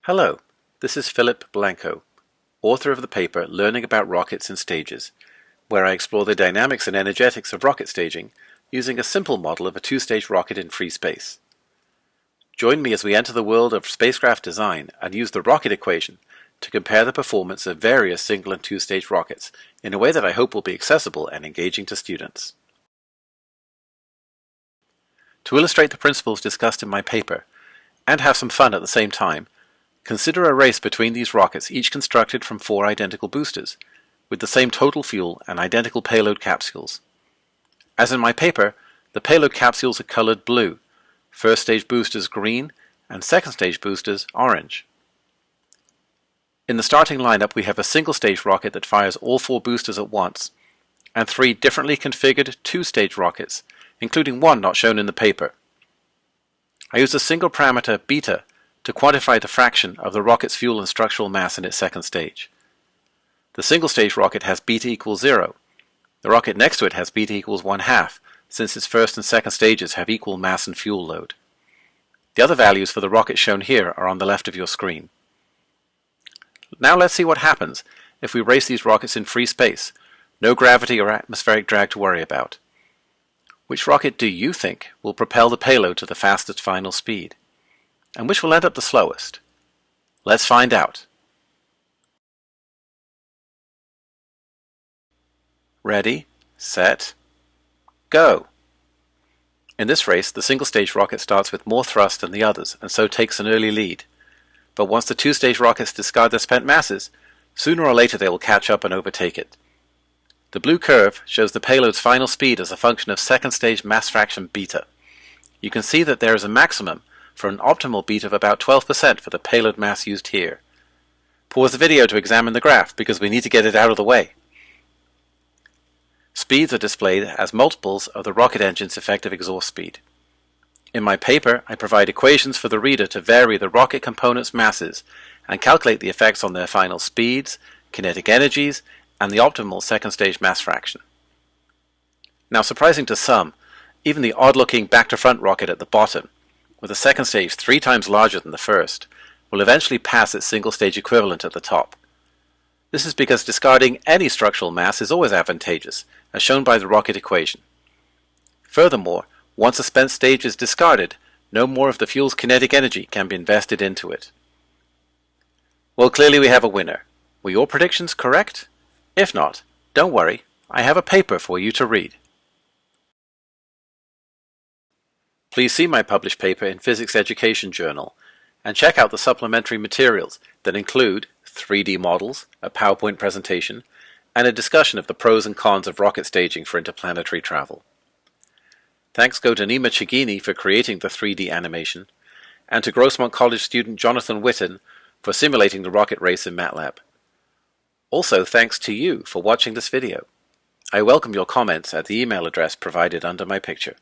Hello, this is Philip Blanco, author of the paper Learning About Rockets in Stages, where I explore the dynamics and energetics of rocket staging using a simple model of a two-stage rocket in free space. Join me as we enter the world of spacecraft design and use the rocket equation to compare the performance of various single and two-stage rockets in a way that I hope will be accessible and engaging to students. To illustrate the principles discussed in my paper, and have some fun at the same time, consider a race between these rockets, each constructed from 4 identical boosters, with the same total fuel and identical payload capsules. As in my paper, the payload capsules are colored blue, first stage boosters green, and second stage boosters orange. In the starting lineup, we have a single stage rocket that fires all 4 boosters at once, and 3 differently configured two-stage rockets, including one not shown in the paper. I used a single parameter, beta, to quantify the fraction of the rocket's fuel and structural mass in its second stage. The single-stage rocket has beta equals 0. The rocket next to it has beta equals 1/2, since its first and second stages have equal mass and fuel load. The other values for the rocket shown here are on the left of your screen. Now let's see what happens if we race these rockets in free space, no gravity or atmospheric drag to worry about. Which rocket do you think will propel the payload to the fastest final speed? And which will end up the slowest? Let's find out. Ready, set, go! In this race, the single-stage rocket starts with more thrust than the others, and so takes an early lead. But once the two-stage rockets discard their spent masses, sooner or later they will catch up and overtake it. The blue curve shows the payload's final speed as a function of second-stage mass fraction beta. You can see that there is a maximum for an optimal beta of about 12% for the payload mass used here. Pause the video to examine the graph because we need to get it out of the way. Speeds are displayed as multiples of the rocket engine's effective exhaust speed. In my paper, I provide equations for the reader to vary the rocket components' masses and calculate the effects on their final speeds, kinetic energies, and the optimal second-stage mass fraction. Now, surprising to some, even the odd-looking back-to-front rocket at the bottom, with a second stage 3 times larger than the first, will eventually pass its single-stage equivalent at the top. This is because discarding any structural mass is always advantageous, as shown by the rocket equation. Furthermore, once a spent stage is discarded, no more of the fuel's kinetic energy can be invested into it. Well, clearly we have a winner. Were your predictions correct? If not, don't worry, I have a paper for you to read. Please see my published paper in Physics Education Journal and check out the supplementary materials that include 3D models, a PowerPoint presentation, and a discussion of the pros and cons of rocket staging for interplanetary travel. Thanks go to Nima Chegini for creating the 3D animation, and to Grossmont College student Jonathon Whitten for simulating the rocket race in MATLAB. Also thanks to you for watching this video. I welcome your comments at the email address provided under my picture.